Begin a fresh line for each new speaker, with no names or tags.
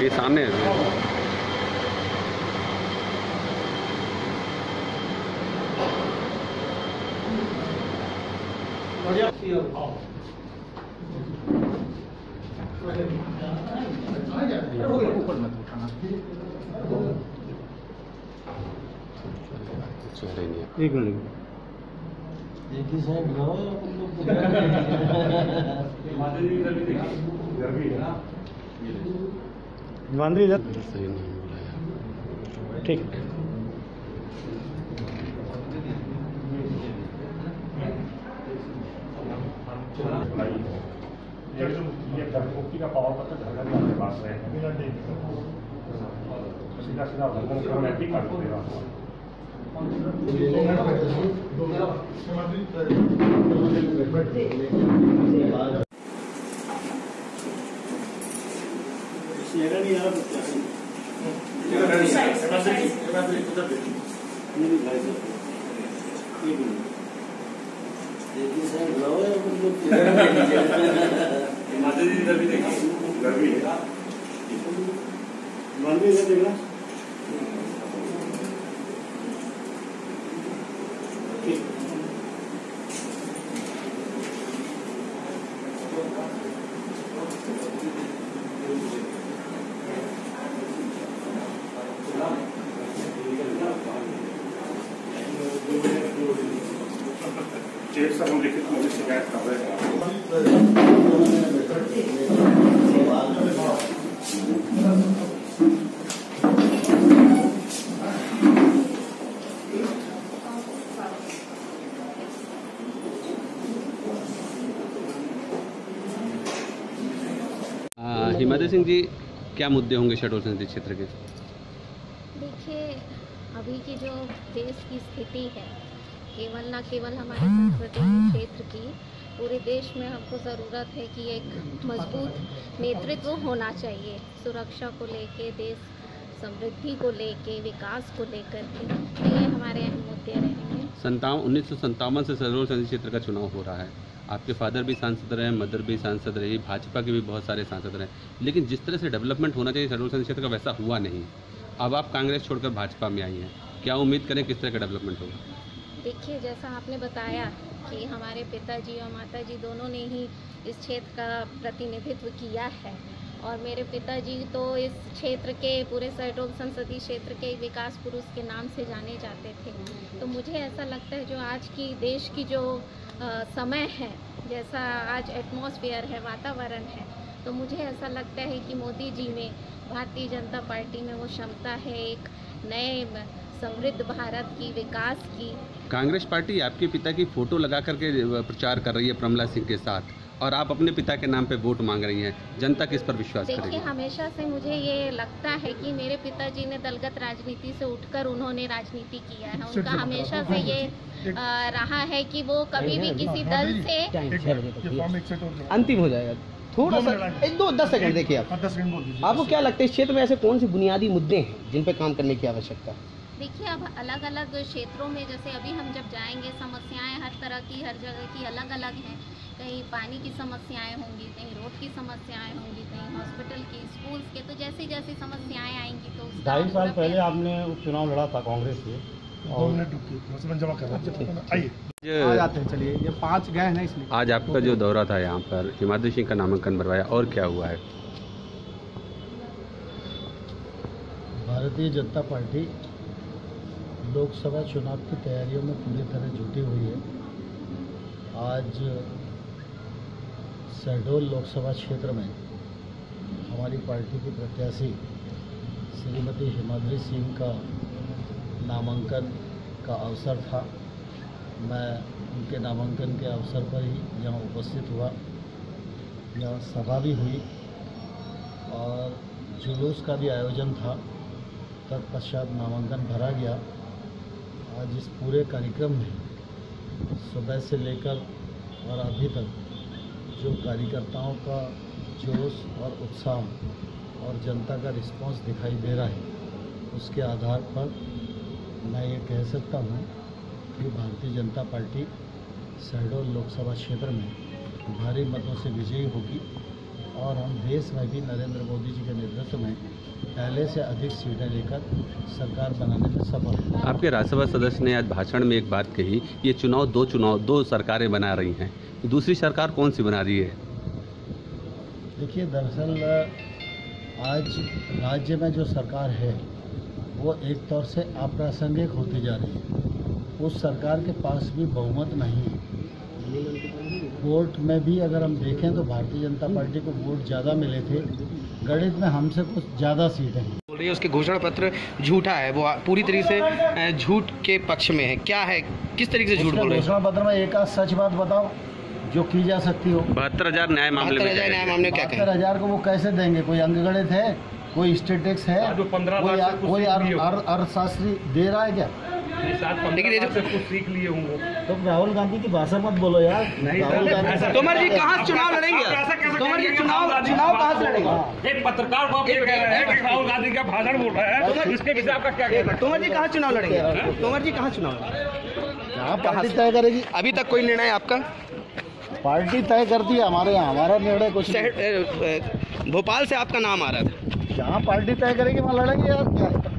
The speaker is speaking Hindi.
ये सामने है।
ऊपर मत उठाना।
एक मिनट
एक ही साइड रहो
हिमाद्री इधर
सही नाम बुलाया।
ठीक।
ये मुक्ति का पावर पत्र झारखंड के पास है सीधा सीधा नैतिक काट देगा। जेब से हम लिखित मुझे शिकायत कर रहे हैं।
हिमाद्री सिंह जी, क्या मुद्दे होंगे शहडोल संसदीय क्षेत्र के?
देखिए, अभी की जो देश की स्थिति है, केवल न केवल हमारे संसदीय क्षेत्र की, पूरे देश में हमको ज़रूरत है कि एक मजबूत नेतृत्व होना चाहिए, सुरक्षा को लेके, देश समृद्धि को लेके, विकास को लेकर के। ये हमारे अहम मुद्दे रहेंगे।
1957 से शहडोल संसदीय क्षेत्र का चुनाव हो रहा है। आपके फादर भी सांसद रहे, मदर भी सांसद रही, भाजपा के भी बहुत सारे सांसद रहे, लेकिन जिस तरह से डेवलपमेंट होना चाहिए शहडोल संसदीय क्षेत्र का वैसा हुआ नहीं। अब आप कांग्रेस छोड़कर भाजपा में आई हैं, क्या उम्मीद करें किस तरह का डेवलपमेंट होगा?
देखिए, जैसा आपने बताया कि हमारे पिताजी और माताजी दोनों ने ही इस क्षेत्र का प्रतिनिधित्व किया है, और मेरे पिताजी तो इस क्षेत्र के, पूरे शहडोल संसदीय क्षेत्र के विकास पुरुष के नाम से जाने जाते थे। तो मुझे ऐसा लगता है जो आज की देश की जो समय है, जैसा आज एटमॉस्फेयर है, वातावरण है, तो मुझे ऐसा लगता है कि मोदी जी में, भारतीय जनता पार्टी में वो क्षमता है एक नए समृद्ध भारत की, विकास की।
कांग्रेस पार्टी आपके पिता की फ़ोटो लगा करके प्रचार कर रही है प्रमला सिंह के साथ, और आप अपने पिता के नाम पे वोट मांग रही हैं। जनता किस पर विश्वास करेगी?
देखिए, हमेशा से मुझे ये लगता है कि मेरे पिताजी ने दलगत राजनीति से उठकर उन्होंने राजनीति किया है। उनका हमेशा से ये रहा है कि वो कभी भी किसी दल से
अंतिम हो जाएगा। थोड़ा सा 10 सेकंड देखिए आप। 10 सेकंड बोल दीजिए। आपको क्या लगता है इस क्षेत्र में ऐसे कौन से बुनियादी मुद्दे हैं जिन पर काम करने की आवश्यकता है?
देखिए, अब अलग अलग क्षेत्रों में, जैसे अभी हम जब जाएंगे, समस्याएं हर तरह की, हर जगह की अलग अलग हैं। कहीं पानी की समस्याएं होंगी, कहीं रोड की समस्याएं होंगी, कहीं हॉस्पिटल की, स्कूल्स के, तो जैसी जैसी समस्याएं आएंगी तो
2.5 साल पहले आपने उपचुनाव लड़ा था कांग्रेस से। 2 मिनट जमा कर आइए
आ जाते हैं। चलिए, ये 5 गए हैं ना, इसलिए।
आज आपका जो दौरा था यहाँ पर, हिमाद्री सिंह का नामांकन भरवाया, और क्या हुआ है?
भारतीय जनता पार्टी लोकसभा चुनाव की तैयारियों में पूरी तरह जुटी हुई है। आज शहडोल लोकसभा क्षेत्र में हमारी पार्टी की प्रत्याशी श्रीमती हिमाद्री सिंह का नामांकन का अवसर था। मैं उनके नामांकन के अवसर पर ही यहाँ उपस्थित हुआ। यहाँ सभा भी हुई और जुलूस का भी आयोजन था। तत्पश्चात नामांकन भरा गया। आज इस पूरे कार्यक्रम में सुबह से लेकर और अभी तक जो कार्यकर्ताओं का जोश और उत्साह और जनता का रिस्पांस दिखाई दे रहा है, उसके आधार पर मैं ये कह सकता हूँ कि भारतीय जनता पार्टी शहडोल लोकसभा क्षेत्र में भारी मतों से विजयी होगी और हम देश में भी नरेंद्र मोदी जी के नेतृत्व में पहले से अधिक सीटें लेकर सरकार बनाने में सफल है।
आपके राज्यसभा सदस्य ने आज भाषण में एक बात कही, ये दो सरकारें बना रही हैं, दूसरी सरकार कौन सी बना रही है?
देखिए, दरअसल आज राज्य में जो सरकार है वो एक तौर से अप्रासंगिक होती जा रही है। उस सरकार के पास भी बहुमत नहीं है। वोट में भी अगर हम देखें तो भारतीय जनता पार्टी को वोट ज़्यादा मिले थे, गणित में हमसे कुछ ज़्यादा सीटें हैं।
बोल रही है उसके घोषणा पत्र झूठा है, वो पूरी तरीके से झूठ के पक्ष में है। क्या है, किस तरीके से झूठ बोल रहे हैं?
घोषणा पत्र में एक आध सच बात बताओ जो की जा सकती हो।
72,000 न्याय मामले में
72,000 को वो कैसे देंगे? कोई अंकगणित है, कोई स्टेटिक्स है, कोई अर्थशास्त्री दे रहा है क्या?
लेकिन
कुछ सीख लिए होंगे।
तो राहुल गांधी की भाषा मत बोलो यार। राहुल गांधी
तोमर जी कहाँ चुनाव लड़ेंगे? तोमर जी चुनाव कहाँ से लड़ेंगे?
एक पत्रकार को कह रहे हैं कि राहुल गांधी का भाषण बोल रहा है, इसके विषय आपका क्या कहना है?
तोमर जी कहाँ चुनाव लड़ेंगे? तोमर जी कहाँ चुनाव
यहाँ पार्टी तय करेगी।
अभी तक कोई निर्णय आपका?
पार्टी तय करती है हमारे यहाँ, हमारा निर्णय कुछ नहीं।
भोपाल से आपका नाम आ रहा था।
जहाँ पार्टी तय करेगी वहाँ लड़ेंगे यार।